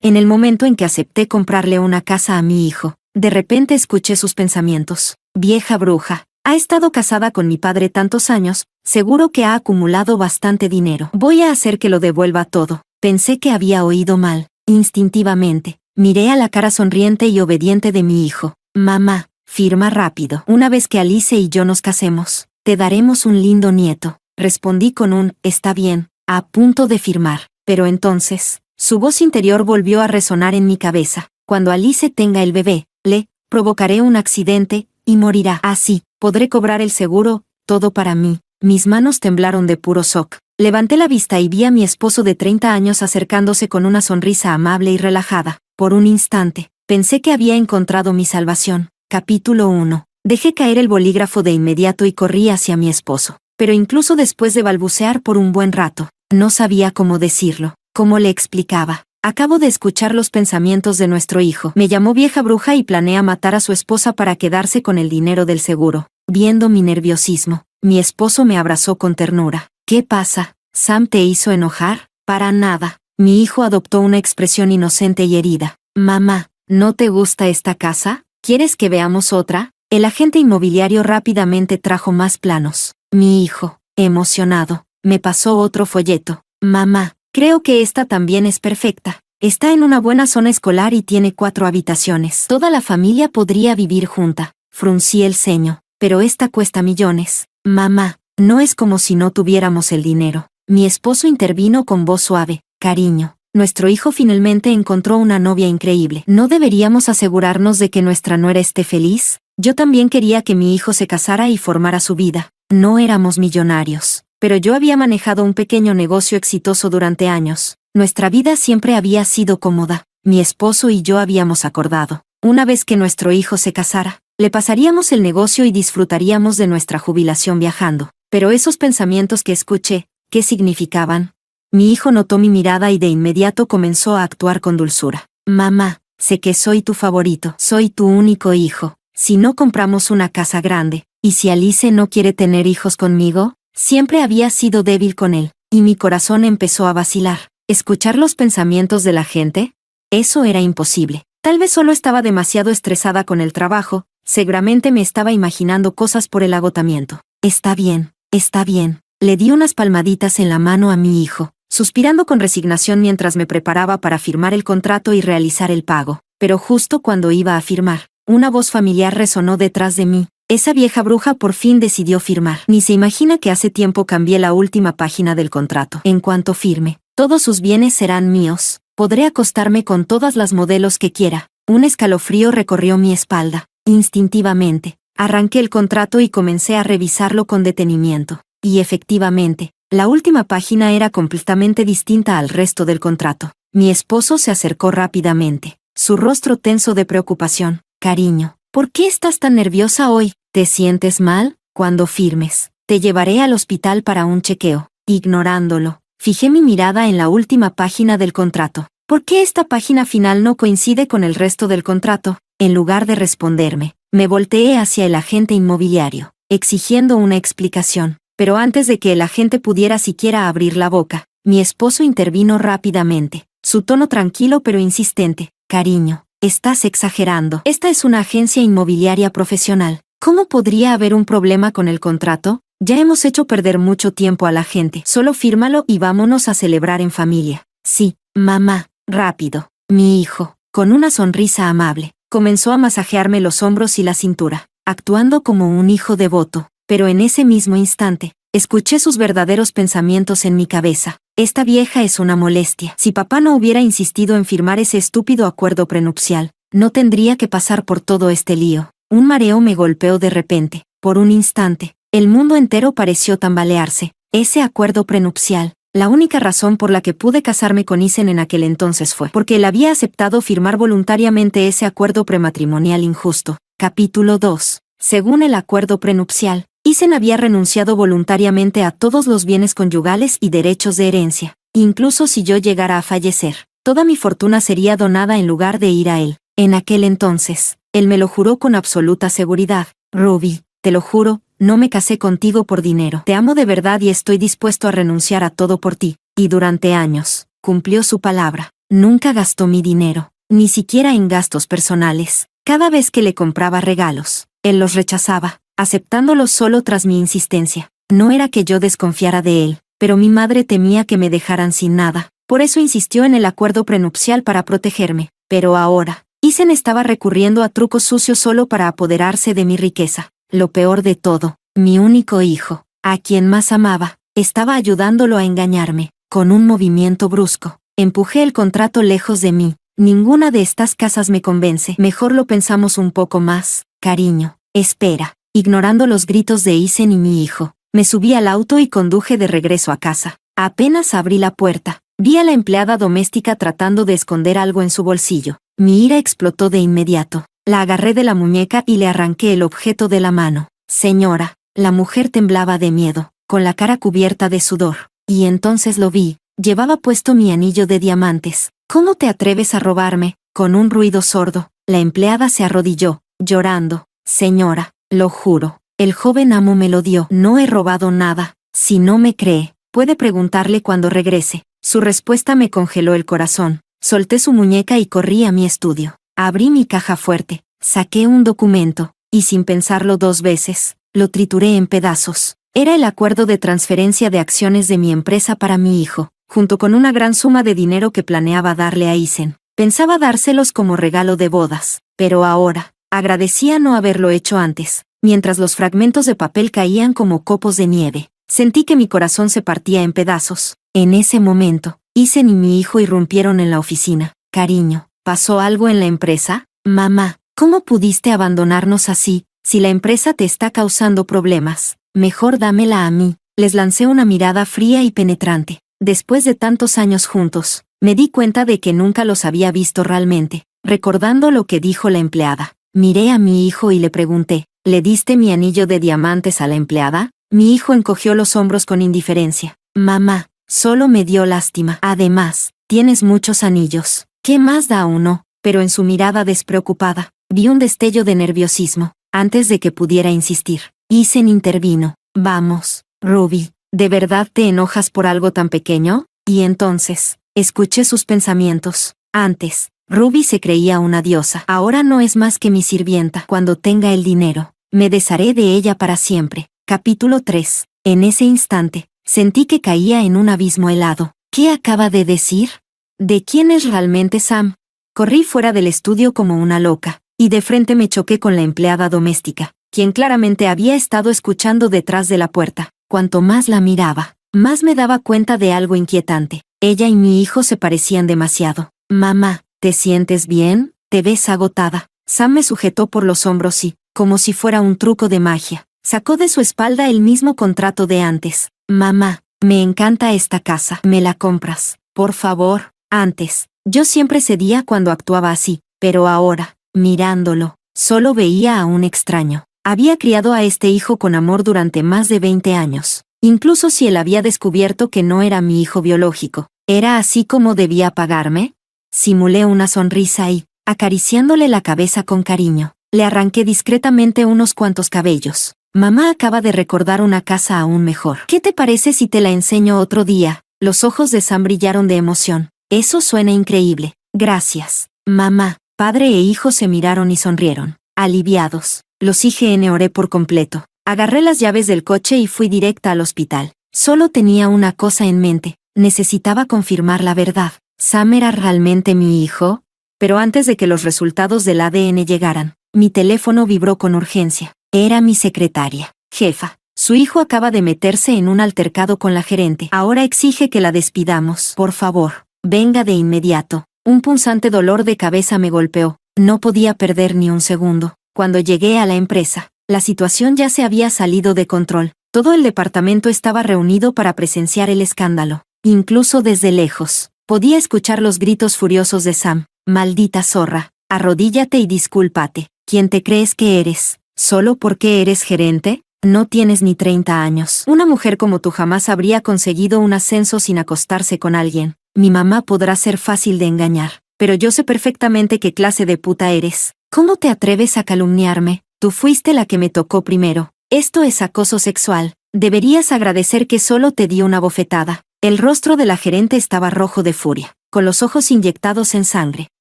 En el momento en que acepté comprarle una casa a mi hijo, de repente escuché sus pensamientos. Vieja bruja. Ha estado casada con mi padre tantos años, seguro que ha acumulado bastante dinero. Voy a hacer que lo devuelva todo. Pensé que había oído mal. Instintivamente, miré a la cara sonriente y obediente de mi hijo. Mamá, firma rápido. Una vez que Alice y yo nos casemos, te daremos un lindo nieto. Respondí con un, está bien, a punto de firmar. Pero entonces, su voz interior volvió a resonar en mi cabeza. Cuando Alice tenga el bebé, le provocaré un accidente, y morirá. Así, podré cobrar el seguro, todo para mí. Mis manos temblaron de puro shock. Levanté la vista y vi a mi esposo de 30 años acercándose con una sonrisa amable y relajada. Por un instante, pensé que había encontrado mi salvación. Capítulo 1. Dejé caer el bolígrafo de inmediato y corrí hacia mi esposo. Pero incluso después de balbucear por un buen rato, no sabía cómo decirlo. ¿Cómo le explicaba? Acabo de escuchar los pensamientos de nuestro hijo. Me llamó vieja bruja y planea matar a su esposa para quedarse con el dinero del seguro. Viendo mi nerviosismo, mi esposo me abrazó con ternura. ¿Qué pasa? ¿Sam te hizo enojar? Para nada. Mi hijo adoptó una expresión inocente y herida. Mamá, ¿no te gusta esta casa? ¿Quieres que veamos otra? El agente inmobiliario rápidamente trajo más planos. Mi hijo, emocionado, me pasó otro folleto. Mamá, creo que esta también es perfecta. Está en una buena zona escolar y tiene 4 habitaciones. Toda la familia podría vivir junta. Fruncí el ceño. Pero esta cuesta millones. Mamá, no es como si no tuviéramos el dinero. Mi esposo intervino con voz suave. Cariño, nuestro hijo finalmente encontró una novia increíble. ¿No deberíamos asegurarnos de que nuestra nuera esté feliz? Yo también quería que mi hijo se casara y formara su vida. No éramos millonarios, pero yo había manejado un pequeño negocio exitoso durante años. Nuestra vida siempre había sido cómoda. Mi esposo y yo habíamos acordado. Una vez que nuestro hijo se casara, le pasaríamos el negocio y disfrutaríamos de nuestra jubilación viajando. Pero esos pensamientos que escuché, ¿qué significaban? Mi hijo notó mi mirada y de inmediato comenzó a actuar con dulzura. Mamá, sé que soy tu favorito. Soy tu único hijo. Si no compramos una casa grande, ¿y si Alice no quiere tener hijos conmigo? Siempre había sido débil con él, y mi corazón empezó a vacilar. ¿Escuchar los pensamientos de la gente? Eso era imposible. Tal vez solo estaba demasiado estresada con el trabajo, seguramente me estaba imaginando cosas por el agotamiento. Está bien, está bien. Le di unas palmaditas en la mano a mi hijo, suspirando con resignación mientras me preparaba para firmar el contrato y realizar el pago. Pero justo cuando iba a firmar, una voz familiar resonó detrás de mí. Esa vieja bruja por fin decidió firmar. Ni se imagina que hace tiempo cambié la última página del contrato. En cuanto firme, todos sus bienes serán míos. Podré acostarme con todas las modelos que quiera. Un escalofrío recorrió mi espalda. Instintivamente, arranqué el contrato y comencé a revisarlo con detenimiento. Y efectivamente, la última página era completamente distinta al resto del contrato. Mi esposo se acercó rápidamente, su rostro tenso de preocupación. Cariño, ¿por qué estás tan nerviosa hoy? ¿Te sientes mal? Cuando firmes, te llevaré al hospital para un chequeo. Ignorándolo, fijé mi mirada en la última página del contrato. ¿Por qué esta página final no coincide con el resto del contrato? En lugar de responderme, me volteé hacia el agente inmobiliario, exigiendo una explicación. Pero antes de que el agente pudiera siquiera abrir la boca, mi esposo intervino rápidamente, su tono tranquilo pero insistente. Cariño, estás exagerando. Esta es una agencia inmobiliaria profesional. ¿Cómo podría haber un problema con el contrato? Ya hemos hecho perder mucho tiempo a la gente. Solo fírmalo y vámonos a celebrar en familia. Sí, mamá, rápido. Mi hijo, con una sonrisa amable, comenzó a masajearme los hombros y la cintura, actuando como un hijo devoto. Pero en ese mismo instante, escuché sus verdaderos pensamientos en mi cabeza. Esta vieja es una molestia. Si papá no hubiera insistido en firmar ese estúpido acuerdo prenupcial, no tendría que pasar por todo este lío. Un mareo me golpeó de repente. Por un instante, el mundo entero pareció tambalearse. Ese acuerdo prenupcial. La única razón por la que pude casarme con Isen en aquel entonces fue porque él había aceptado firmar voluntariamente ese acuerdo prematrimonial injusto. Capítulo 2. Según el acuerdo prenupcial, Isen había renunciado voluntariamente a todos los bienes conyugales y derechos de herencia. Incluso si yo llegara a fallecer, toda mi fortuna sería donada en lugar de ir a él. En aquel entonces, él me lo juró con absoluta seguridad. Ruby, te lo juro, no me casé contigo por dinero. Te amo de verdad y estoy dispuesto a renunciar a todo por ti. Y durante años, cumplió su palabra. Nunca gastó mi dinero, ni siquiera en gastos personales. Cada vez que le compraba regalos, él los rechazaba, aceptándolos solo tras mi insistencia. No era que yo desconfiara de él, pero mi madre temía que me dejaran sin nada. Por eso insistió en el acuerdo prenupcial para protegerme. Pero ahora, Isen estaba recurriendo a trucos sucios solo para apoderarse de mi riqueza. Lo peor de todo, mi único hijo, a quien más amaba, estaba ayudándolo a engañarme. Con un movimiento brusco, empujé el contrato lejos de mí. Ninguna de estas casas me convence. Mejor lo pensamos un poco más. Cariño, espera. Ignorando los gritos de Isen y mi hijo, me subí al auto y conduje de regreso a casa. Apenas abrí la puerta, vi a la empleada doméstica tratando de esconder algo en su bolsillo. Mi ira explotó de inmediato. La agarré de la muñeca y le arranqué el objeto de la mano. Señora, la mujer temblaba de miedo, con la cara cubierta de sudor. Y entonces lo vi. Llevaba puesto mi anillo de diamantes. ¿Cómo te atreves a robarme? Con un ruido sordo, la empleada se arrodilló, llorando. Señora, lo juro, el joven amo me lo dio. No he robado nada. Si no me cree, puede preguntarle cuando regrese. Su respuesta me congeló el corazón. Solté su muñeca y corrí a mi estudio. Abrí mi caja fuerte, saqué un documento, y sin pensarlo 2 veces, lo trituré en pedazos. Era el acuerdo de transferencia de acciones de mi empresa para mi hijo, junto con una gran suma de dinero que planeaba darle a Isen. Pensaba dárselos como regalo de bodas, pero ahora, agradecía no haberlo hecho antes. Mientras los fragmentos de papel caían como copos de nieve, sentí que mi corazón se partía en pedazos. En ese momento, Isen y mi hijo irrumpieron en la oficina. Cariño, ¿pasó algo en la empresa? Mamá, ¿cómo pudiste abandonarnos así? Si la empresa te está causando problemas, mejor dámela a mí. Les lancé una mirada fría y penetrante. Después de tantos años juntos, me di cuenta de que nunca los había visto realmente. Recordando lo que dijo la empleada, miré a mi hijo y le pregunté, ¿le diste mi anillo de diamantes a la empleada? Mi hijo encogió los hombros con indiferencia. Mamá, solo me dio lástima. Además, tienes muchos anillos. ¿Qué más da uno? Pero en su mirada despreocupada, vi un destello de nerviosismo. Antes de que pudiera insistir, Isen intervino. Vamos, Ruby, ¿de verdad te enojas por algo tan pequeño? Y entonces, escuché sus pensamientos. Antes, Ruby se creía una diosa. Ahora no es más que mi sirvienta. Cuando tenga el dinero, me desharé de ella para siempre. Capítulo 3. En ese instante, sentí que caía en un abismo helado. ¿Qué acaba de decir? ¿De quién es realmente Sam? Corrí fuera del estudio como una loca, y de frente me choqué con la empleada doméstica, quien claramente había estado escuchando detrás de la puerta. Cuanto más la miraba, más me daba cuenta de algo inquietante. Ella y mi hijo se parecían demasiado. Mamá, ¿te sientes bien? Te ves agotada. Sam me sujetó por los hombros y, como si fuera un truco de magia, sacó de su espalda el mismo contrato de antes. Mamá, me encanta esta casa. ¿Me la compras? Por favor. Antes, yo siempre cedía cuando actuaba así, pero ahora, mirándolo, solo veía a un extraño. Había criado a este hijo con amor durante más de 20 años. Incluso si él había descubierto que no era mi hijo biológico, ¿era así como debía pagarme? Simulé una sonrisa y, acariciándole la cabeza con cariño, le arranqué discretamente unos cuantos cabellos. Mamá acaba de recordar una casa aún mejor. ¿Qué te parece si te la enseño otro día? Los ojos de Sam brillaron de emoción. Eso suena increíble. Gracias. Mamá, padre e hijo se miraron y sonrieron. Aliviados, los ignoré por completo. Agarré las llaves del coche y fui directa al hospital. Solo tenía una cosa en mente. Necesitaba confirmar la verdad. ¿Sam era realmente mi hijo? Pero antes de que los resultados del ADN llegaran, mi teléfono vibró con urgencia. Era mi secretaria. Jefa, su hijo acaba de meterse en un altercado con la gerente. Ahora exige que la despidamos. Por favor, venga de inmediato. Un punzante dolor de cabeza me golpeó. No podía perder ni un segundo. Cuando llegué a la empresa, la situación ya se había salido de control. Todo el departamento estaba reunido para presenciar el escándalo. Incluso desde lejos, podía escuchar los gritos furiosos de Sam. Maldita zorra, arrodíllate y discúlpate. ¿Quién te crees que eres? ¿Solo porque eres gerente? No tienes ni 30 años. Una mujer como tú jamás habría conseguido un ascenso sin acostarse con alguien. Mi mamá podrá ser fácil de engañar, pero yo sé perfectamente qué clase de puta eres. ¿Cómo te atreves a calumniarme? Tú fuiste la que me tocó primero. Esto es acoso sexual. Deberías agradecer que solo te di una bofetada. El rostro de la gerente estaba rojo de furia. con los ojos inyectados en sangre,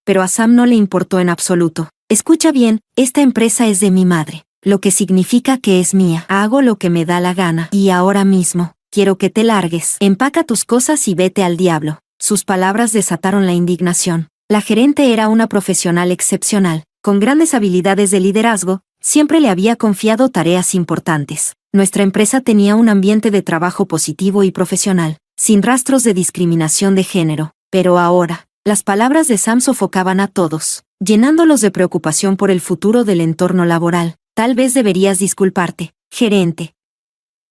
pero a Sam no le importó en absoluto. Escucha bien, esta empresa es de mi madre, lo que significa que es mía. Hago lo que me da la gana. Y ahora mismo, quiero que te largues. Empaca tus cosas y vete al diablo. Sus palabras desataron la indignación. La gerente era una profesional excepcional, con grandes habilidades de liderazgo, siempre le había confiado tareas importantes. Nuestra empresa tenía un ambiente de trabajo positivo y profesional, sin rastros de discriminación de género. Pero ahora, las palabras de Sam sofocaban a todos, llenándolos de preocupación por el futuro del entorno laboral. Tal vez deberías disculparte, gerente.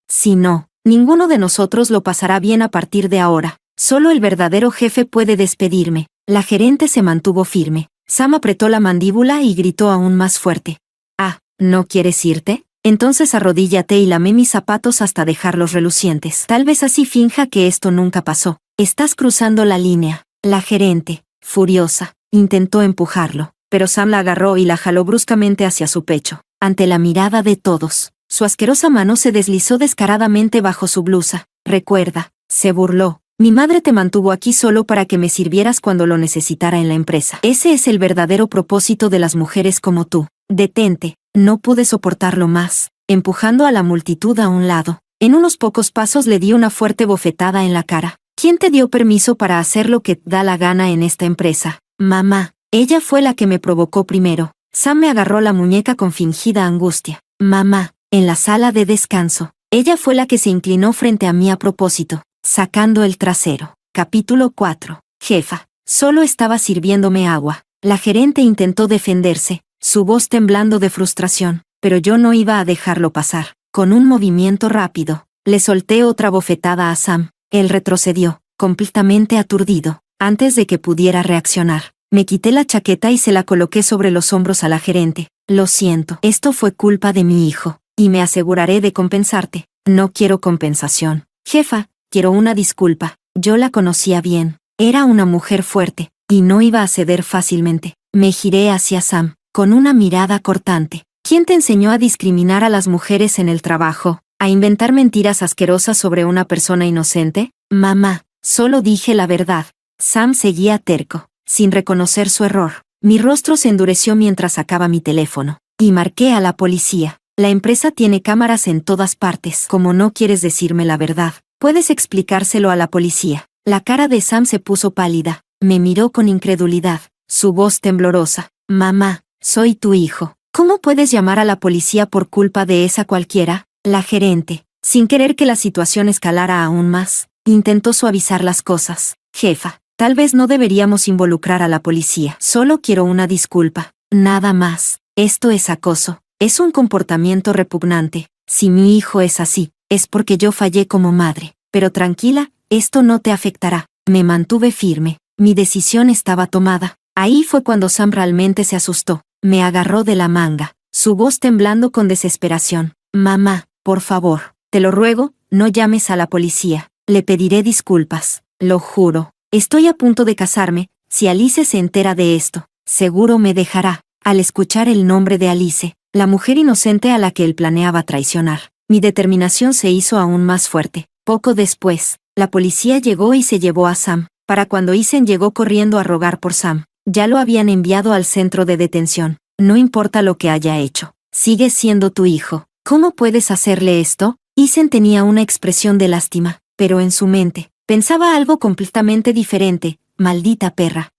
Si no, ninguno de nosotros lo pasará bien a partir de ahora. Solo el verdadero jefe puede despedirme. La gerente se mantuvo firme. Sam apretó la mandíbula y gritó aún más fuerte. Ah, ¿no quieres irte? Entonces arrodíllate y lame mis zapatos hasta dejarlos relucientes. Tal vez así finja que esto nunca pasó. Estás cruzando la línea. La gerente, furiosa, intentó empujarlo, pero Sam la agarró y la jaló bruscamente hacia su pecho. Ante la mirada de todos, su asquerosa mano se deslizó descaradamente bajo su blusa. Recuerda, se burló. Mi madre te mantuvo aquí solo para que me sirvieras cuando lo necesitara en la empresa. Ese es el verdadero propósito de las mujeres como tú. Detente. No pude soportarlo más, empujando a la multitud a un lado. En unos pocos pasos le di una fuerte bofetada en la cara. ¿Quién te dio permiso para hacer lo que te da la gana en esta empresa? Mamá. Ella fue la que me provocó primero. Sam me agarró la muñeca con fingida angustia. Mamá. En la sala de descanso. Ella fue la que se inclinó frente a mí a propósito, sacando el trasero. Capítulo 4. Jefa. Solo estaba sirviéndome agua. La gerente intentó defenderse, su voz temblando de frustración, pero yo no iba a dejarlo pasar. Con un movimiento rápido, le solté otra bofetada a Sam. Él retrocedió, completamente aturdido. Antes de que pudiera reaccionar, me quité la chaqueta y se la coloqué sobre los hombros a la gerente. Lo siento, esto fue culpa de mi hijo, y me aseguraré de compensarte. No quiero compensación. Jefa, quiero una disculpa. Yo la conocía bien. Era una mujer fuerte, y no iba a ceder fácilmente. Me giré hacia Sam, con una mirada cortante. ¿Quién te enseñó a discriminar a las mujeres en el trabajo? ¿A inventar mentiras asquerosas sobre una persona inocente? Mamá, solo dije la verdad. Sam seguía terco, sin reconocer su error. Mi rostro se endureció mientras sacaba mi teléfono, y marqué a la policía. La empresa tiene cámaras en todas partes. Como no quieres decirme la verdad, puedes explicárselo a la policía. La cara de Sam se puso pálida. Me miró con incredulidad, su voz temblorosa. Mamá, soy tu hijo. ¿Cómo puedes llamar a la policía por culpa de esa cualquiera? La gerente, sin querer que la situación escalara aún más, intentó suavizar las cosas. Jefa, tal vez no deberíamos involucrar a la policía. Solo quiero una disculpa. Nada más. Esto es acoso. Es un comportamiento repugnante. Si mi hijo es así, es porque yo fallé como madre. Pero tranquila, esto no te afectará. Me mantuve firme. Mi decisión estaba tomada. Ahí fue cuando Sam realmente se asustó. Me agarró de la manga, su voz temblando con desesperación. Mamá, por favor, te lo ruego, no llames a la policía. Le pediré disculpas. Lo juro. Estoy a punto de casarme. Si Alice se entera de esto, seguro me dejará. Al escuchar el nombre de Alice, la mujer inocente a la que él planeaba traicionar, mi determinación se hizo aún más fuerte. Poco después, la policía llegó y se llevó a Sam. Para cuando Isen llegó corriendo a rogar por Sam, ya lo habían enviado al centro de detención. No importa lo que haya hecho, sigue siendo tu hijo. ¿Cómo puedes hacerle esto? Isen tenía una expresión de lástima, pero en su mente, pensaba algo completamente diferente. Maldita perra.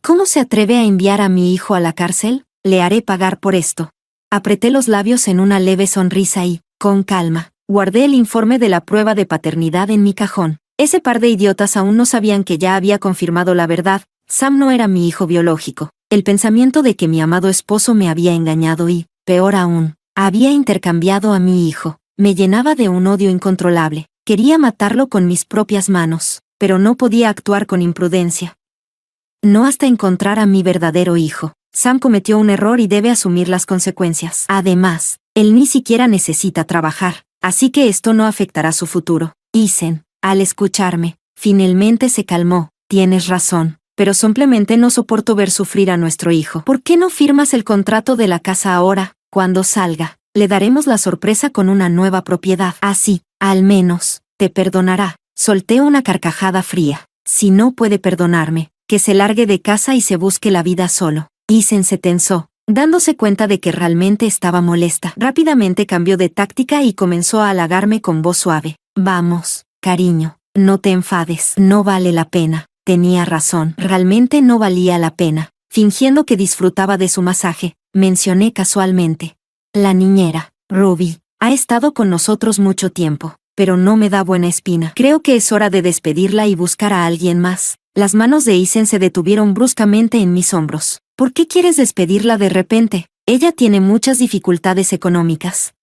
¿Cómo se atreve a enviar a mi hijo a la cárcel? Le haré pagar por esto. Apreté los labios en una leve sonrisa y, con calma, guardé el informe de la prueba de paternidad en mi cajón. Ese par de idiotas aún no sabían que ya había confirmado la verdad. Sam no era mi hijo biológico. El pensamiento de que mi amado esposo me había engañado y, peor aún, había intercambiado a mi hijo, me llenaba de un odio incontrolable. Quería matarlo con mis propias manos, pero no podía actuar con imprudencia. No hasta encontrar a mi verdadero hijo. Sam cometió un error y debe asumir las consecuencias. Además, él ni siquiera necesita trabajar, así que esto no afectará su futuro. Isen, al escucharme, finalmente se calmó. Tienes razón, pero simplemente no soporto ver sufrir a nuestro hijo. ¿Por qué no firmas el contrato de la casa ahora? Cuando salga, le daremos la sorpresa con una nueva propiedad. Así, al menos, te perdonará. Solté una carcajada fría. Si no puede perdonarme, que se largue de casa y se busque la vida solo. Isen se tensó, dándose cuenta de que realmente estaba molesta. Rápidamente cambió de táctica y comenzó a halagarme con voz suave. Vamos, cariño, no te enfades. No vale la pena. Tenía razón. Realmente no valía la pena. Fingiendo que disfrutaba de su masaje, mencioné casualmente. La niñera, Ruby, ha estado con nosotros mucho tiempo, pero no me da buena espina. Creo que es hora de despedirla y buscar a alguien más. Las manos de Isen se detuvieron bruscamente en mis hombros. ¿Por qué quieres despedirla de repente? Ella tiene muchas dificultades económicas.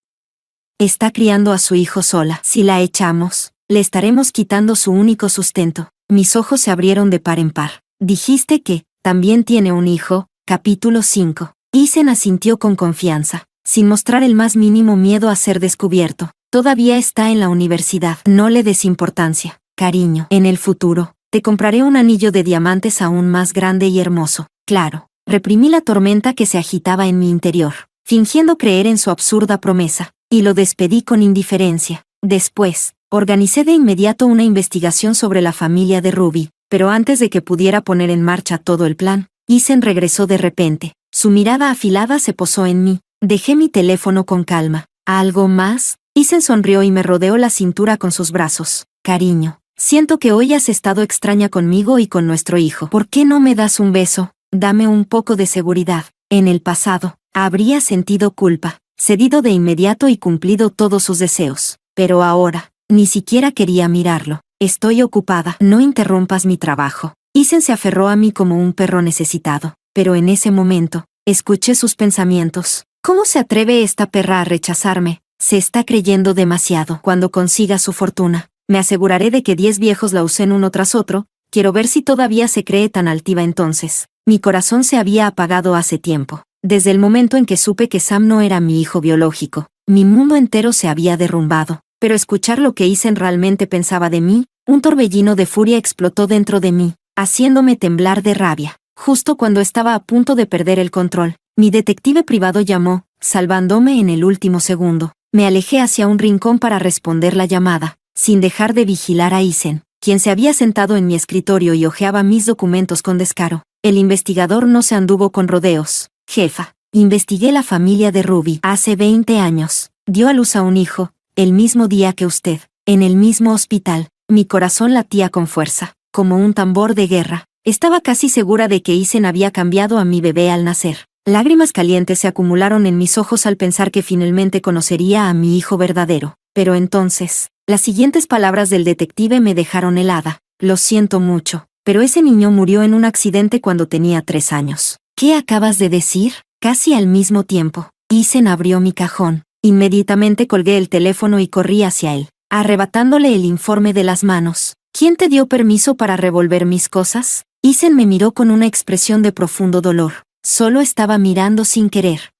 Está criando a su hijo sola. Si la echamos, le estaremos quitando su único sustento. Mis ojos se abrieron de par en par. Dijiste que también tiene un hijo. Capítulo 5. Isen asintió con confianza, sin mostrar el más mínimo miedo a ser descubierto. Todavía está en la universidad. No le des importancia, cariño. En el futuro, te compraré un anillo de diamantes aún más grande y hermoso. Claro. Reprimí la tormenta que se agitaba en mi interior, fingiendo creer en su absurda promesa, y lo despedí con indiferencia. Después, organicé de inmediato una investigación sobre la familia de Ruby, pero antes de que pudiera poner en marcha todo el plan, Isen regresó de repente. Su mirada afilada se posó en mí. Dejé mi teléfono con calma. ¿Algo más? Isen sonrió y me rodeó la cintura con sus brazos. Cariño, siento que hoy has estado extraña conmigo y con nuestro hijo. ¿Por qué no me das un beso? Dame un poco de seguridad. En el pasado, habría sentido culpa, cedido de inmediato y cumplido todos sus deseos. Pero ahora, ni siquiera quería mirarlo. Estoy ocupada. No interrumpas mi trabajo. Isen se aferró a mí como un perro necesitado. Pero en ese momento, escuché sus pensamientos. ¿Cómo se atreve esta perra a rechazarme? Se está creyendo demasiado. Cuando consiga su fortuna, me aseguraré de que 10 viejos la usen uno tras otro. Quiero ver si todavía se cree tan altiva entonces. Mi corazón se había apagado hace tiempo. Desde el momento en que supe que Sam no era mi hijo biológico, mi mundo entero se había derrumbado. Pero escuchar lo que Isen realmente pensaba de mí, un torbellino de furia explotó dentro de mí, haciéndome temblar de rabia. Justo cuando estaba a punto de perder el control, mi detective privado llamó, salvándome en el último segundo. Me alejé hacia un rincón para responder la llamada, sin dejar de vigilar a Isen, quien se había sentado en mi escritorio y hojeaba mis documentos con descaro. El investigador no se anduvo con rodeos. Jefa, investigué la familia de Ruby. Hace 20 años, dio a luz a un hijo, el mismo día que usted, en el mismo hospital. Mi corazón latía con fuerza, como un tambor de guerra. Estaba casi segura de que Isen había cambiado a mi bebé al nacer. Lágrimas calientes se acumularon en mis ojos al pensar que finalmente conocería a mi hijo verdadero. Pero entonces, las siguientes palabras del detective me dejaron helada. Lo siento mucho, pero ese niño murió en un accidente cuando tenía 3 años. ¿Qué acabas de decir? Casi al mismo tiempo, Isen abrió mi cajón. Inmediatamente colgué el teléfono y corrí hacia él, arrebatándole el informe de las manos. ¿Quién te dio permiso para revolver mis cosas? Isen me miró con una expresión de profundo dolor. Solo estaba mirando sin querer.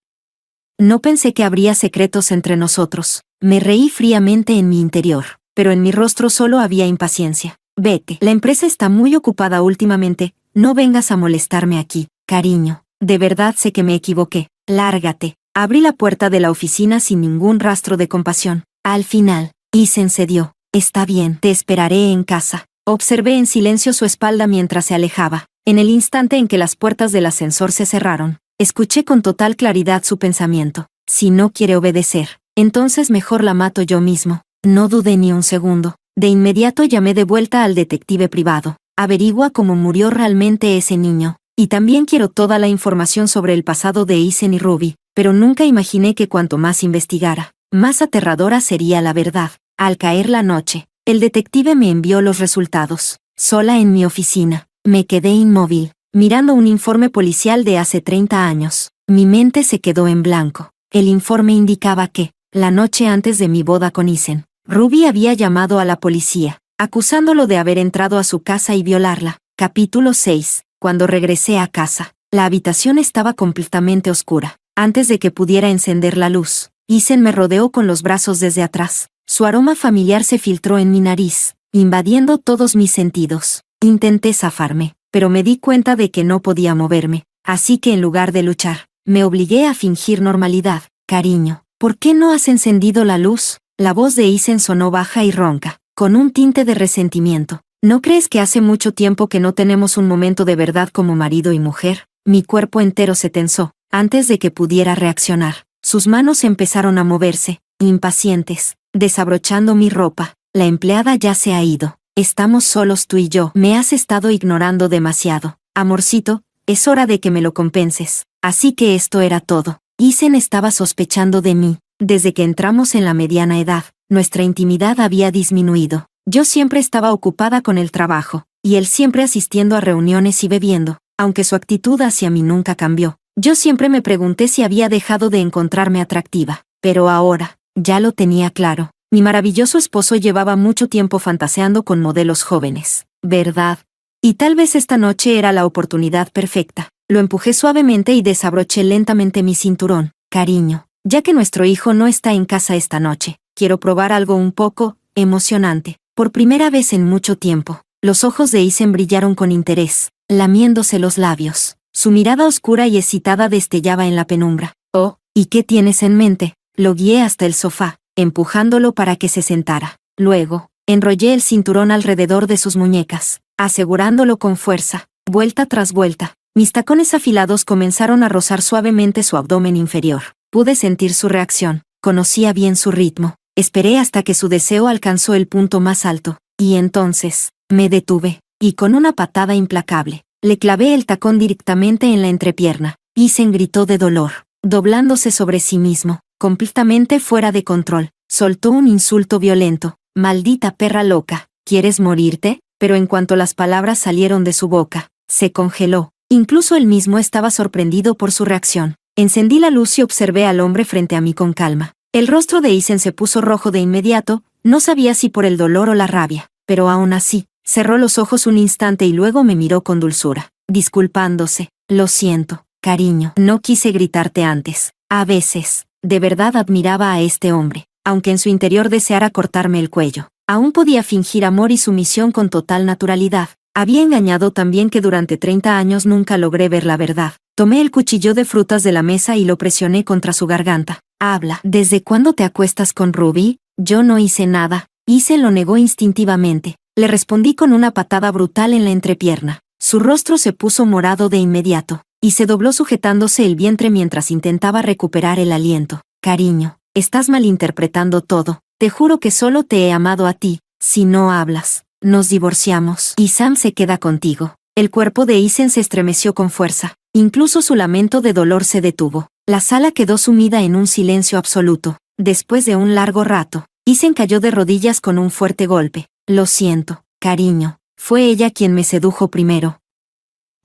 No pensé que habría secretos entre nosotros. Me reí fríamente en mi interior, pero en mi rostro solo había impaciencia. Vete. La empresa está muy ocupada últimamente. No vengas a molestarme aquí, cariño. De verdad sé que me equivoqué. Lárgate. Abrí la puerta de la oficina sin ningún rastro de compasión. Al final, Isen cedió. Está bien, te esperaré en casa. Observé en silencio su espalda mientras se alejaba. En el instante en que las puertas del ascensor se cerraron, escuché con total claridad su pensamiento. Si no quiere obedecer, entonces mejor la mato yo mismo. No dudé ni un segundo. De inmediato llamé de vuelta al detective privado. Averigua cómo murió realmente ese niño. Y también quiero toda la información sobre el pasado de Isen y Ruby. Pero nunca imaginé que cuanto más investigara, más aterradora sería la verdad. Al caer la noche, el detective me envió los resultados. Sola en mi oficina, me quedé inmóvil, mirando un informe policial de hace 30 años. Mi mente se quedó en blanco. El informe indicaba que, la noche antes de mi boda con Isen, Ruby había llamado a la policía, acusándolo de haber entrado a su casa y violarla. Capítulo 6. Cuando regresé a casa, la habitación estaba completamente oscura. Antes de que pudiera encender la luz, Isen me rodeó con los brazos desde atrás. Su aroma familiar se filtró en mi nariz, invadiendo todos mis sentidos. Intenté zafarme, pero me di cuenta de que no podía moverme, así que en lugar de luchar, me obligué a fingir normalidad. Cariño, ¿por qué no has encendido la luz? La voz de Isen sonó baja y ronca, con un tinte de resentimiento. ¿No crees que hace mucho tiempo que no tenemos un momento de verdad como marido y mujer? Mi cuerpo entero se tensó. Antes de que pudiera reaccionar, sus manos empezaron a moverse, impacientes, desabrochando mi ropa. La empleada ya se ha ido. Estamos solos tú y yo. Me has estado ignorando demasiado. Amorcito, es hora de que me lo compenses. Así que esto era todo. Isen estaba sospechando de mí. Desde que entramos en la mediana edad, nuestra intimidad había disminuido. Yo siempre estaba ocupada con el trabajo, y él siempre asistiendo a reuniones y bebiendo, aunque su actitud hacia mí nunca cambió. Yo siempre me pregunté si había dejado de encontrarme atractiva, pero ahora, ya lo tenía claro. Mi maravilloso esposo llevaba mucho tiempo fantaseando con modelos jóvenes, ¿verdad? Y tal vez esta noche era la oportunidad perfecta. Lo empujé suavemente y desabroché lentamente mi cinturón. Cariño, ya que nuestro hijo no está en casa esta noche, quiero probar algo un poco emocionante. Por primera vez en mucho tiempo, los ojos de Isen brillaron con interés, lamiéndose los labios. Su mirada oscura y excitada destellaba en la penumbra. Oh, ¿y qué tienes en mente? Lo guié hasta el sofá, empujándolo para que se sentara. Luego, enrollé el cinturón alrededor de sus muñecas, asegurándolo con fuerza, vuelta tras vuelta. Mis tacones afilados comenzaron a rozar suavemente su abdomen inferior. Pude sentir su reacción, conocía bien su ritmo. Esperé hasta que su deseo alcanzó el punto más alto, y entonces, me detuve, y con una patada implacable, le clavé el tacón directamente en la entrepierna. Isen gritó de dolor, doblándose sobre sí mismo, completamente fuera de control. Soltó un insulto violento. Maldita perra loca, ¿quieres morirte? Pero en cuanto las palabras salieron de su boca, se congeló. Incluso él mismo estaba sorprendido por su reacción. Encendí la luz y observé al hombre frente a mí con calma. El rostro de Isen se puso rojo de inmediato, no sabía si por el dolor o la rabia, pero aún así, cerró los ojos un instante y luego me miró con dulzura, disculpándose. Lo siento, cariño, no quise gritarte antes. A veces, de verdad admiraba a este hombre, aunque en su interior deseara cortarme el cuello. Aún podía fingir amor y sumisión con total naturalidad. Había engañado también que durante 30 años nunca logré ver la verdad. Tomé el cuchillo de frutas de la mesa y lo presioné contra su garganta. Habla. ¿Desde cuándo te acuestas con Ruby? Yo no hice nada. Isen lo negó instintivamente. Le respondí con una patada brutal en la entrepierna. Su rostro se puso morado de inmediato, y se dobló sujetándose el vientre mientras intentaba recuperar el aliento. Cariño, estás malinterpretando todo. Te juro que solo te he amado a ti. Si no hablas, nos divorciamos y Sam se queda contigo. El cuerpo de Isen se estremeció con fuerza. Incluso su lamento de dolor se detuvo. La sala quedó sumida en un silencio absoluto. Después de un largo rato, Isen cayó de rodillas con un fuerte golpe. Lo siento, cariño. Fue ella quien me sedujo primero.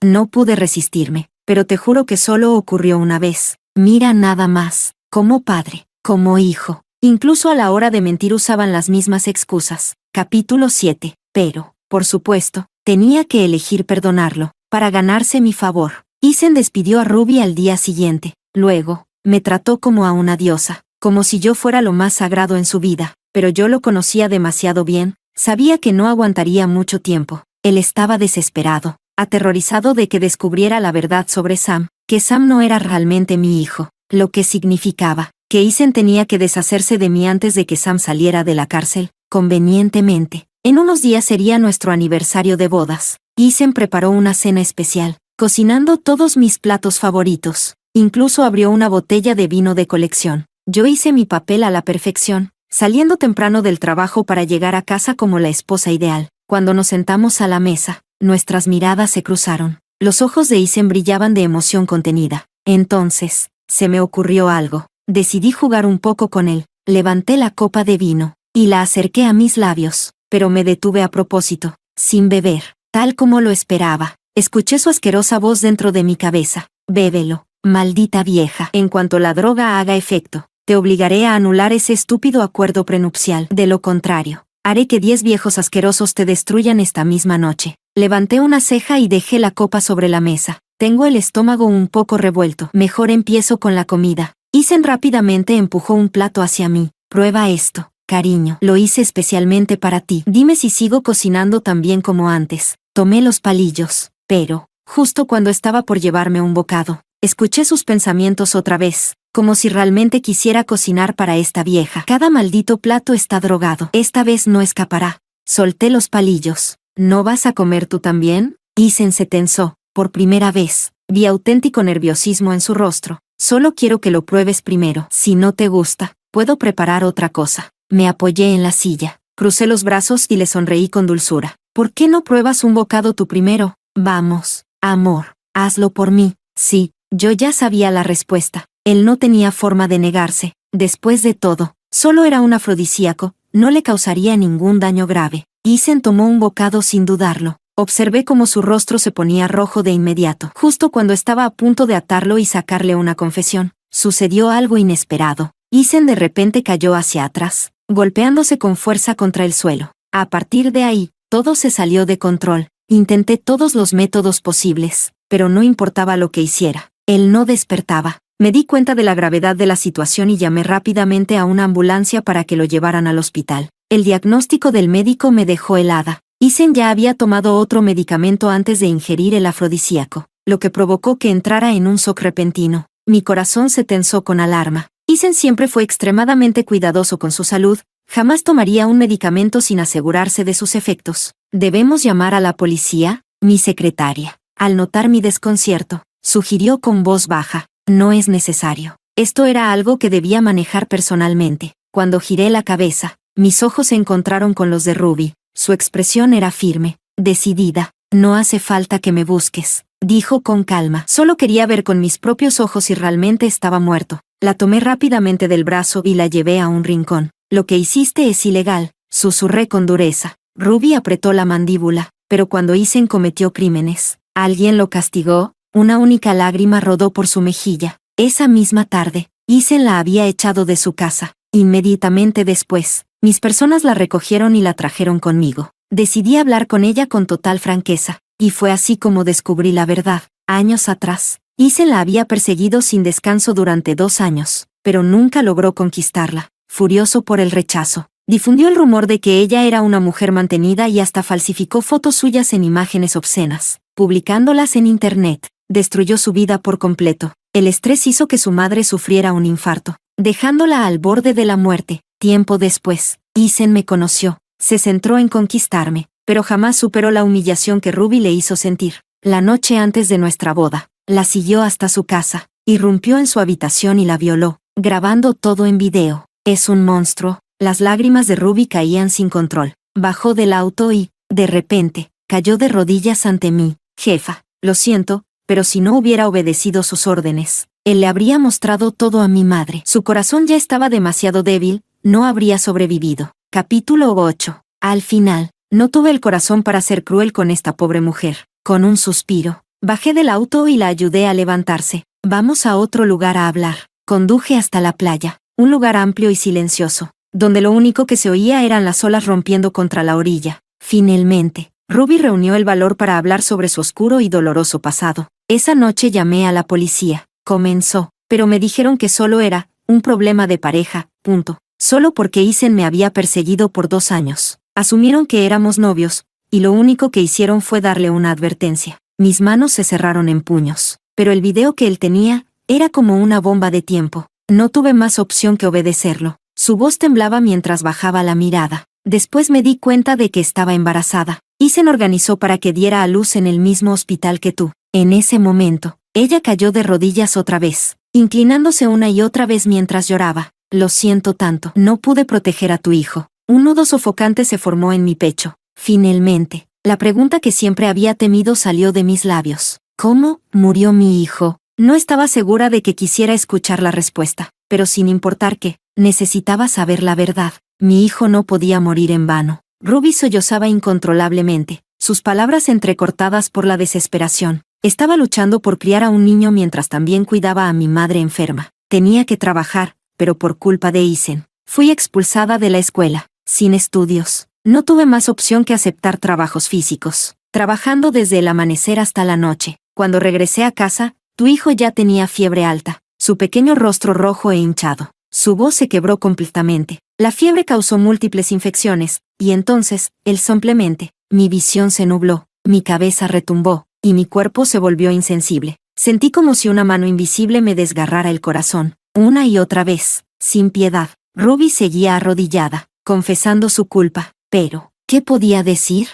No pude resistirme, pero te juro que solo ocurrió una vez. Mira nada más. Como padre, como hijo. Incluso a la hora de mentir usaban las mismas excusas. Capítulo 7. Pero, por supuesto, tenía que elegir perdonarlo, para ganarse mi favor. Isen despidió a Ruby al día siguiente. Luego, me trató como a una diosa, como si yo fuera lo más sagrado en su vida, pero yo lo conocía demasiado bien, sabía que no aguantaría mucho tiempo. Él estaba desesperado, aterrorizado de que descubriera la verdad sobre Sam, que Sam no era realmente mi hijo, lo que significaba que Isen tenía que deshacerse de mí antes de que Sam saliera de la cárcel, convenientemente. En unos días sería nuestro aniversario de bodas. Isen preparó una cena especial, cocinando todos mis platos favoritos. Incluso abrió una botella de vino de colección. Yo hice mi papel a la perfección, saliendo temprano del trabajo para llegar a casa como la esposa ideal. Cuando nos sentamos a la mesa, nuestras miradas se cruzaron. Los ojos de Isen brillaban de emoción contenida. Entonces, se me ocurrió algo. Decidí jugar un poco con él. Levanté la copa de vino y la acerqué a mis labios, pero me detuve a propósito, sin beber, tal como lo esperaba. Escuché su asquerosa voz dentro de mi cabeza. Bébelo, maldita vieja. En cuanto la droga haga efecto, te obligaré a anular ese estúpido acuerdo prenupcial. De lo contrario, haré que 10 viejos asquerosos te destruyan esta misma noche. Levanté una ceja y dejé la copa sobre la mesa. Tengo el estómago un poco revuelto. Mejor empiezo con la comida. Isen rápidamente empujó un plato hacia mí. Prueba esto, cariño. Lo hice especialmente para ti. Dime si sigo cocinando tan bien como antes. Tomé los palillos, pero, justo cuando estaba por llevarme un bocado, escuché sus pensamientos otra vez, como si realmente quisiera cocinar para esta vieja. Cada maldito plato está drogado. Esta vez no escapará. Solté los palillos. ¿No vas a comer tú también? Isen se tensó. Por primera vez, vi auténtico nerviosismo en su rostro. Solo quiero que lo pruebes primero. Si no te gusta, puedo preparar otra cosa. Me apoyé en la silla, crucé los brazos y le sonreí con dulzura. ¿Por qué no pruebas un bocado tú primero? Vamos, amor, hazlo por mí. Sí, yo ya sabía la respuesta. Él no tenía forma de negarse. Después de todo, solo era un afrodisíaco, no le causaría ningún daño grave. Isen tomó un bocado sin dudarlo. Observé cómo su rostro se ponía rojo de inmediato. Justo cuando estaba a punto de atarlo y sacarle una confesión, sucedió algo inesperado. Isen de repente cayó hacia atrás, golpeándose con fuerza contra el suelo. A partir de ahí, todo se salió de control. Intenté todos los métodos posibles, pero no importaba lo que hiciera. Él no despertaba. Me di cuenta de la gravedad de la situación y llamé rápidamente a una ambulancia para que lo llevaran al hospital. El diagnóstico del médico me dejó helada. Isen ya había tomado otro medicamento antes de ingerir el afrodisíaco, lo que provocó que entrara en un shock repentino. Mi corazón se tensó con alarma. Isen siempre fue extremadamente cuidadoso con su salud, jamás tomaría un medicamento sin asegurarse de sus efectos. ¿Debemos llamar a la policía? Mi secretaria, al notar mi desconcierto, sugirió con voz baja. No es necesario. Esto era algo que debía manejar personalmente. Cuando giré la cabeza, mis ojos se encontraron con los de Ruby. Su expresión era firme, decidida. No hace falta que me busques, dijo con calma. Solo quería ver con mis propios ojos si realmente estaba muerto. La tomé rápidamente del brazo y la llevé a un rincón. Lo que hiciste es ilegal, susurré con dureza. Ruby apretó la mandíbula, pero cuando Isen cometió crímenes, ¿alguien lo castigó? Una única lágrima rodó por su mejilla. Esa misma tarde, Isen la había echado de su casa. Inmediatamente después, mis personas la recogieron y la trajeron conmigo. Decidí hablar con ella con total franqueza, y fue así como descubrí la verdad. Años atrás, Isen la había perseguido sin descanso durante 2 años, pero nunca logró conquistarla. Furioso por el rechazo, difundió el rumor de que ella era una mujer mantenida y hasta falsificó fotos suyas en imágenes obscenas, publicándolas en internet. Destruyó su vida por completo. El estrés hizo que su madre sufriera un infarto, dejándola al borde de la muerte. Tiempo después, Isen me conoció, se centró en conquistarme, pero jamás superó la humillación que Ruby le hizo sentir. La noche antes de nuestra boda, la siguió hasta su casa, irrumpió en su habitación y la violó, grabando todo en video. Es un monstruo. Las lágrimas de Ruby caían sin control. Bajó del auto y, de repente, cayó de rodillas ante mí. Jefa, lo siento, pero si no hubiera obedecido sus órdenes, él le habría mostrado todo a mi madre. Su corazón ya estaba demasiado débil, no habría sobrevivido. Capítulo 8. Al final, no tuve el corazón para ser cruel con esta pobre mujer. Con un suspiro, bajé del auto y la ayudé a levantarse. Vamos a otro lugar a hablar. Conduje hasta la playa, un lugar amplio y silencioso, donde lo único que se oía eran las olas rompiendo contra la orilla. Finalmente, Ruby reunió el valor para hablar sobre su oscuro y doloroso pasado. Esa noche llamé a la policía. Comenzó, pero me dijeron que solo era un problema de pareja, punto. Solo porque Isen me había perseguido por 2 años. Asumieron que éramos novios, y lo único que hicieron fue darle una advertencia. Mis manos se cerraron en puños, pero el video que él tenía era como una bomba de tiempo. No tuve más opción que obedecerlo. Su voz temblaba mientras bajaba la mirada. Después me di cuenta de que estaba embarazada. Isen organizó para que diera a luz en el mismo hospital que tú. En ese momento, ella cayó de rodillas otra vez, inclinándose una y otra vez mientras lloraba. Lo siento tanto. No pude proteger a tu hijo. Un nudo sofocante se formó en mi pecho. Finalmente, la pregunta que siempre había temido salió de mis labios. ¿Cómo murió mi hijo? No estaba segura de que quisiera escuchar la respuesta, pero sin importar qué, necesitaba saber la verdad. Mi hijo no podía morir en vano. Ruby sollozaba incontrolablemente, sus palabras entrecortadas por la desesperación. Estaba luchando por criar a un niño mientras también cuidaba a mi madre enferma. Tenía que trabajar, pero por culpa de Isen, fui expulsada de la escuela, sin estudios. No tuve más opción que aceptar trabajos físicos, trabajando desde el amanecer hasta la noche. Cuando regresé a casa, tu hijo ya tenía fiebre alta, su pequeño rostro rojo e hinchado. Su voz se quebró completamente. La fiebre causó múltiples infecciones, y entonces, simplemente, mi visión se nubló, mi cabeza retumbó, y mi cuerpo se volvió insensible. Sentí como si una mano invisible me desgarrara el corazón. Una y otra vez, sin piedad, Ruby seguía arrodillada, confesando su culpa. Pero, ¿qué podía decir?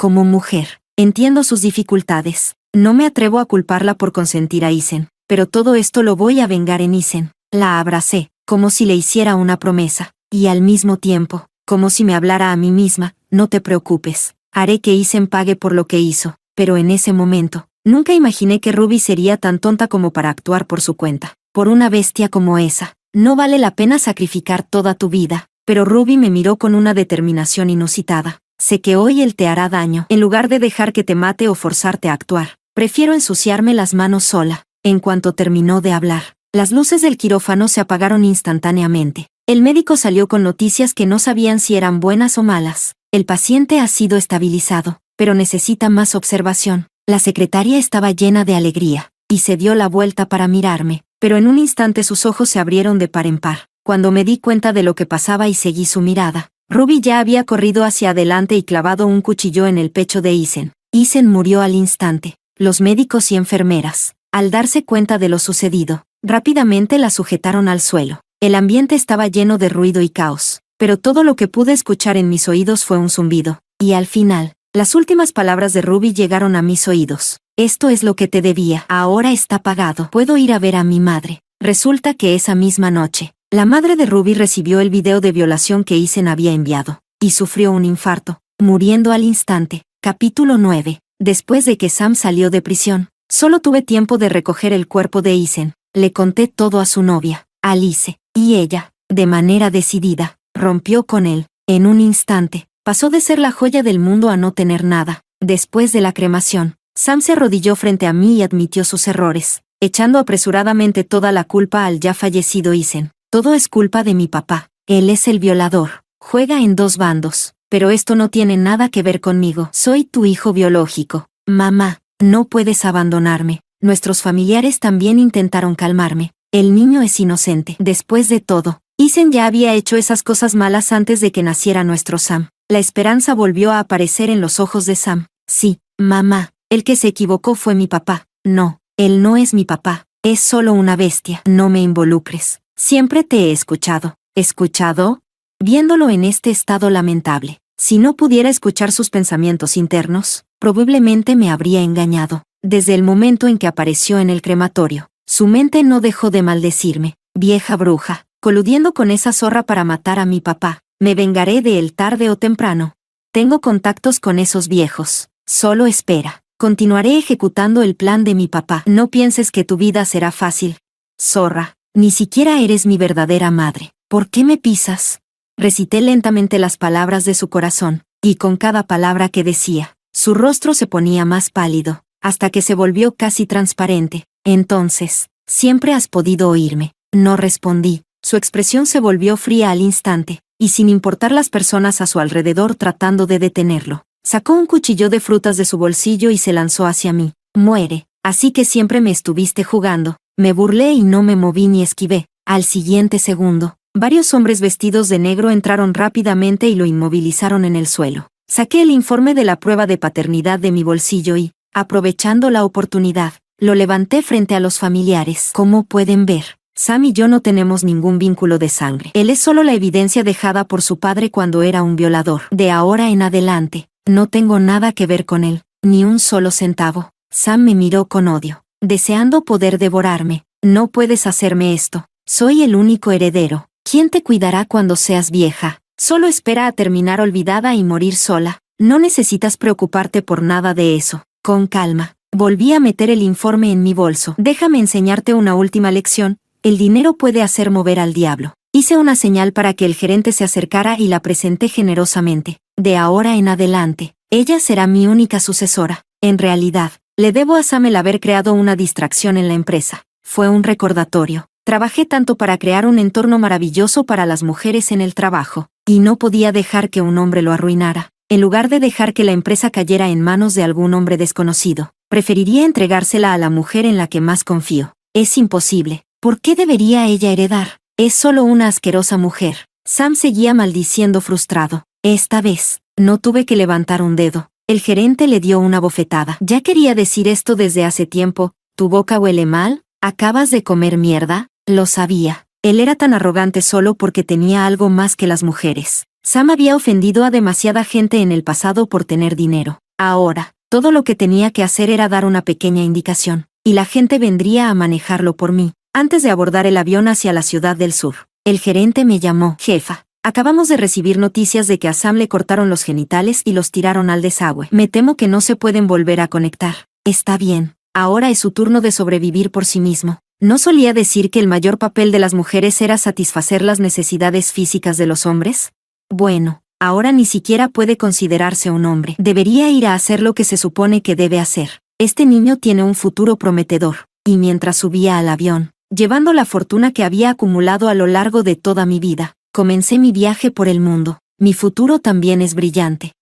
Como mujer, entiendo sus dificultades. No me atrevo a culparla por consentir a Isen, pero todo esto lo voy a vengar en Isen. La abracé, como si le hiciera una promesa, y al mismo tiempo, como si me hablara a mí misma, no te preocupes, haré que Isen pague por lo que hizo. Pero en ese momento, nunca imaginé que Ruby sería tan tonta como para actuar por su cuenta. Por una bestia como esa, no vale la pena sacrificar toda tu vida. Pero Ruby me miró con una determinación inusitada. Sé que hoy él te hará daño. En lugar de dejar que te mate o forzarte a actuar, prefiero ensuciarme las manos sola. En cuanto terminó de hablar, las luces del quirófano se apagaron instantáneamente. El médico salió con noticias que no sabían si eran buenas o malas. El paciente ha sido estabilizado, pero necesita más observación. La secretaria estaba llena de alegría, y se dio la vuelta para mirarme, pero en un instante sus ojos se abrieron de par en par. Cuando me di cuenta de lo que pasaba y seguí su mirada, Ruby ya había corrido hacia adelante y clavado un cuchillo en el pecho de Isen. Isen murió al instante. Los médicos y enfermeras, al darse cuenta de lo sucedido, rápidamente la sujetaron al suelo. El ambiente estaba lleno de ruido y caos, pero todo lo que pude escuchar en mis oídos fue un zumbido, y al final, las últimas palabras de Ruby llegaron a mis oídos. Esto es lo que te debía. Ahora está pagado. Puedo ir a ver a mi madre. Resulta que esa misma noche, la madre de Ruby recibió el video de violación que Isen había enviado, y sufrió un infarto, muriendo al instante. Capítulo 9. Después de que Sam salió de prisión, solo tuve tiempo de recoger el cuerpo de Isen. Le conté todo a su novia, Alice, y ella, de manera decidida, rompió con él. En un instante, pasó de ser la joya del mundo a no tener nada. Después de la cremación, Sam se arrodilló frente a mí y admitió sus errores, echando apresuradamente toda la culpa al ya fallecido Isen. Todo es culpa de mi papá. Él es el violador. Juega en dos bandos. Pero esto no tiene nada que ver conmigo. Soy tu hijo biológico. Mamá, no puedes abandonarme. Nuestros familiares también intentaron calmarme. El niño es inocente. Después de todo, Isen ya había hecho esas cosas malas antes de que naciera nuestro Sam. La esperanza volvió a aparecer en los ojos de Sam. Sí, mamá, el que se equivocó fue mi papá. No, él no es mi papá. Es solo una bestia. No me involucres. Siempre te he escuchado. ¿Escuchado? Viéndolo en este estado lamentable. Si no pudiera escuchar sus pensamientos internos, probablemente me habría engañado. Desde el momento en que apareció en el crematorio, su mente no dejó de maldecirme. Vieja bruja, coludiendo con esa zorra para matar a mi papá. Me vengaré de él tarde o temprano. Tengo contactos con esos viejos. Solo espera. Continuaré ejecutando el plan de mi papá. No pienses que tu vida será fácil. Zorra. Ni siquiera eres mi verdadera madre. ¿Por qué me pisas? Recité lentamente las palabras de su corazón, y con cada palabra que decía, su rostro se ponía más pálido, hasta que se volvió casi transparente. Entonces, ¿siempre has podido oírme? No respondí. Su expresión se volvió fría al instante, y sin importar las personas a su alrededor tratando de detenerlo, sacó un cuchillo de frutas de su bolsillo y se lanzó hacia mí. Muere. Así que siempre me estuviste jugando. Me burlé y no me moví ni esquivé. Al siguiente segundo, varios hombres vestidos de negro entraron rápidamente y lo inmovilizaron en el suelo. Saqué el informe de la prueba de paternidad de mi bolsillo y, aprovechando la oportunidad, lo levanté frente a los familiares. Como pueden ver, Sam y yo no tenemos ningún vínculo de sangre. Él es solo la evidencia dejada por su padre cuando era un violador. De ahora en adelante, no tengo nada que ver con él, ni un solo centavo. Sam me miró con odio, deseando poder devorarme. No puedes hacerme esto. Soy el único heredero. ¿Quién te cuidará cuando seas vieja? Solo espera a terminar olvidada y morir sola. No necesitas preocuparte por nada de eso. Con calma. Volví a meter el informe en mi bolso. Déjame enseñarte una última lección. El dinero puede hacer mover al diablo. Hice una señal para que el gerente se acercara y la presenté generosamente. De ahora en adelante, ella será mi única sucesora. En realidad, le debo a Sam el haber creado una distracción en la empresa. Fue un recordatorio. Trabajé tanto para crear un entorno maravilloso para las mujeres en el trabajo, y no podía dejar que un hombre lo arruinara. En lugar de dejar que la empresa cayera en manos de algún hombre desconocido, preferiría entregársela a la mujer en la que más confío. Es imposible. ¿Por qué debería ella heredar? Es solo una asquerosa mujer. Sam seguía maldiciendo frustrado. Esta vez, no tuve que levantar un dedo. El gerente le dio una bofetada. Ya quería decir esto desde hace tiempo. ¿Tu boca huele mal? ¿Acabas de comer mierda? Lo sabía. Él era tan arrogante solo porque tenía algo más que las mujeres. Sam había ofendido a demasiada gente en el pasado por tener dinero. Ahora, todo lo que tenía que hacer era dar una pequeña indicación, y la gente vendría a manejarlo por mí, antes de abordar el avión hacia la ciudad del sur. El gerente me llamó: jefa, acabamos de recibir noticias de que a Sam le cortaron los genitales y los tiraron al desagüe. Me temo que no se pueden volver a conectar. Está bien, ahora es su turno de sobrevivir por sí mismo. ¿No solía decir que el mayor papel de las mujeres era satisfacer las necesidades físicas de los hombres? Bueno, ahora ni siquiera puede considerarse un hombre. Debería ir a hacer lo que se supone que debe hacer. Este niño tiene un futuro prometedor. Y mientras subía al avión, llevando la fortuna que había acumulado a lo largo de toda mi vida, comencé mi viaje por el mundo. Mi futuro también es brillante.